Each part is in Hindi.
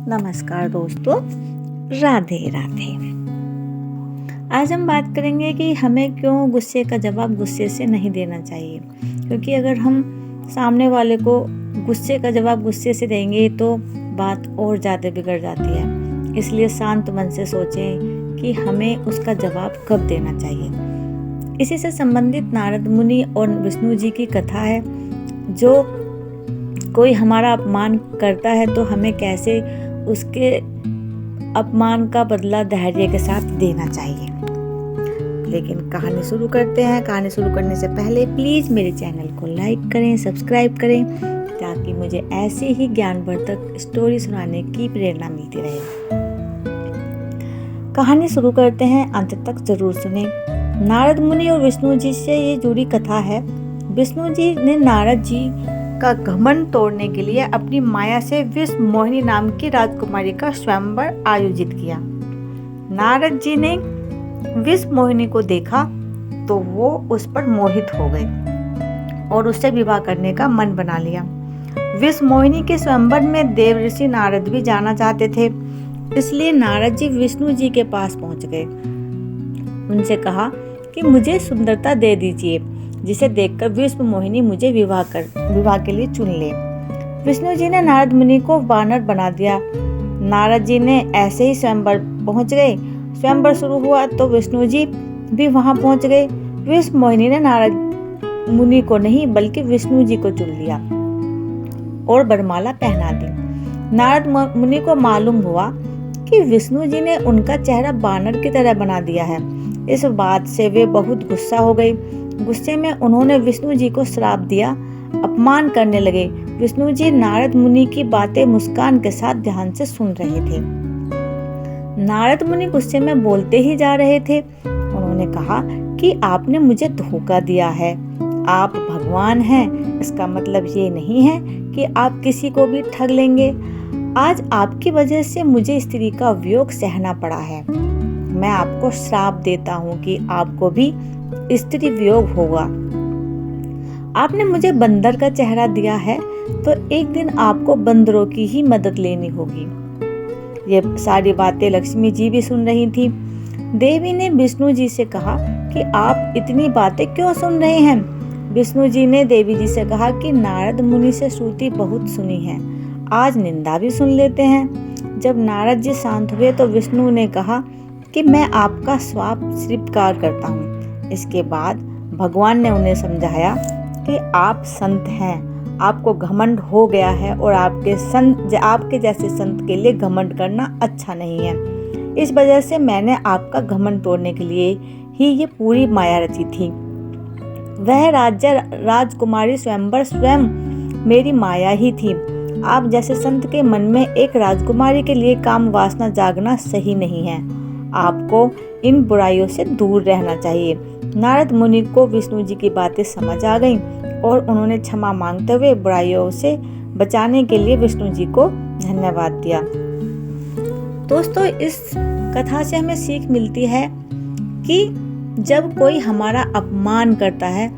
नमस्कार दोस्तों, राधे राधे। आज हम बात करेंगे कि हमें क्यों गुस्से का जवाब गुस्से से नहीं देना चाहिए। क्योंकि अगर हम सामने वाले को गुस्से का जवाब गुस्से से देंगे तो बात और ज़्यादा बिगड़ जाती है। इसलिए शांत मन से सोचें कि हमें उसका जवाब कब देना चाहिए। इसी से संबंधित नारद मुनि और विष्णु जी की कथा है। जो कोई हमारा अपमान करता है तो हमें कैसे उसके अपमान का बदला धैर्य के साथ देना चाहिए। लेकिन कहानी शुरू करते हैं। कहानी शुरू करने से पहले प्लीज़ मेरे चैनल को लाइक करें, सब्सक्राइब करें, ताकि मुझे ऐसे ही ज्ञानवर्धक स्टोरी सुनाने की प्रेरणा मिलती रहे। कहानी शुरू करते हैं, अंत तक जरूर सुनें। नारद मुनि और विष्णु जी से ये जुड़ी कथा है। विष्णु जी ने नारद जी का घमंड तोड़ने के लिए अपनी माया से विष मोहिनी नाम की राजकुमारी का स्वयंवर आयोजित किया। नारद जी ने विष मोहिनी को देखा तो वो उस पर मोहित हो गए और उससे विवाह करने का मन बना लिया। विष मोहिनी के स्वयंवर में देव ऋषि नारद भी जाना चाहते थे, इसलिए नारद जी विष्णु जी के पास पहुंच गए। उनसे कहा कि मुझे सुंदरता दे दीजिए, जिसे देखकर विष्णु मोहिनी मुझे विवाह के लिए चुन ले। विष्णु जी ने नारद मुनि को वानर बना दिया। नारद जी ने ऐसे ही स्वयंवर पहुंच गए। स्वयंवर शुरू हुआ तो विष्णु जी भी वहां पहुंच गए। विष्णु मोहिनी ने नारद मुनि को नहीं बल्कि विष्णु जी को चुन लिया और वरमाला पहना दी। नारद मुनि को मालूम हुआ कि विष्णु जी ने उनका चेहरा बानर की तरह बना दिया है। इस बात से वे बहुत गुस्सा हो गए। गुस्से में उन्होंने विष्णु जी को श्राप दिया, अपमान करने लगे। विष्णु जी नारद मुनि की बातें मुस्कान के साथ ध्यान से सुन रहे थे। नारद मुनि गुस्से में बोलते ही जा रहे थे। उन्होंने कहा कि आपने मुझे धोखा दिया है। आप भगवान हैं, इसका मतलब ये नहीं है कि आप किसी को भी ठग लेंगे। आज आपकी वजह से मुझे स्त्री का वियोग सहना पड़ा है। मैं आपको श्राप देता हूँ कि आपको भी स्त्री वियोग होगा। आपने मुझे बंदर का चेहरा दिया है तो एक दिन आपको बंदरों की ही मदद लेनी होगी। ये सारी बातें लक्ष्मी जी भी सुन रही थी। देवी ने विष्णु जी से कहा कि आप इतनी बातें क्यों सुन रहे हैं। विष्णु जी ने देवी जी से कहा कि नारद मुनि से श्रुति बहुत सुनी है, आज निंदा भी सुन लेते हैं। जब नारद जी शांत हुए तो विष्णु ने कहा कि मैं आपका श्राप स्वीकार करता हूँ। इसके बाद भगवान ने उन्हें समझाया कि आप संत हैं, आपको घमंड हो गया है और आपके जैसे संत के लिए घमंड करना अच्छा नहीं है। इस वजह से मैंने आपका घमंड तोड़ने के लिए ही ये पूरी माया रची थी। वह राजकुमारी स्वयंवर स्वयं मेरी माया ही थी। आप जैसे संत के मन में एक राजकुमारी के लिए काम वासना जागना सही नहीं है। आपको इन बुराइयों से दूर रहना चाहिए। नारद मुनि को विष्णु जी की बातें समझ आ गईं और उन्होंने क्षमा मांगते हुए बुराइयों से बचाने के लिए विष्णु जी को धन्यवाद दिया। दोस्तों, इस कथा से हमें सीख मिलती है कि जब कोई हमारा अपमान करता है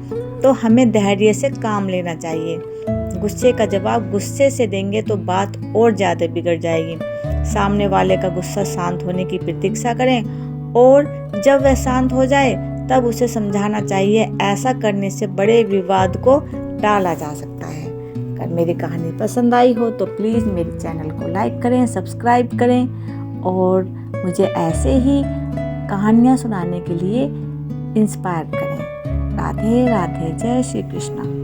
तो हमें धैर्य से काम लेना चाहिए। गुस्से का जवाब गुस्से से देंगे तो बात और ज्यादा बिगड़ जाएगी। सामने वाले का गुस्सा शांत होने की प्रतीक्षा करें और जब वह शांत हो जाए तब उसे समझाना चाहिए। ऐसा करने से बड़े विवाद को टाला जा सकता है। अगर मेरी कहानी पसंद आई हो तो प्लीज़ मेरे चैनल को लाइक करें, सब्सक्राइब करें और मुझे ऐसे ही कहानियाँ सुनाने के लिए इंस्पायर करें। राधे राधे, जय श्री कृष्ण।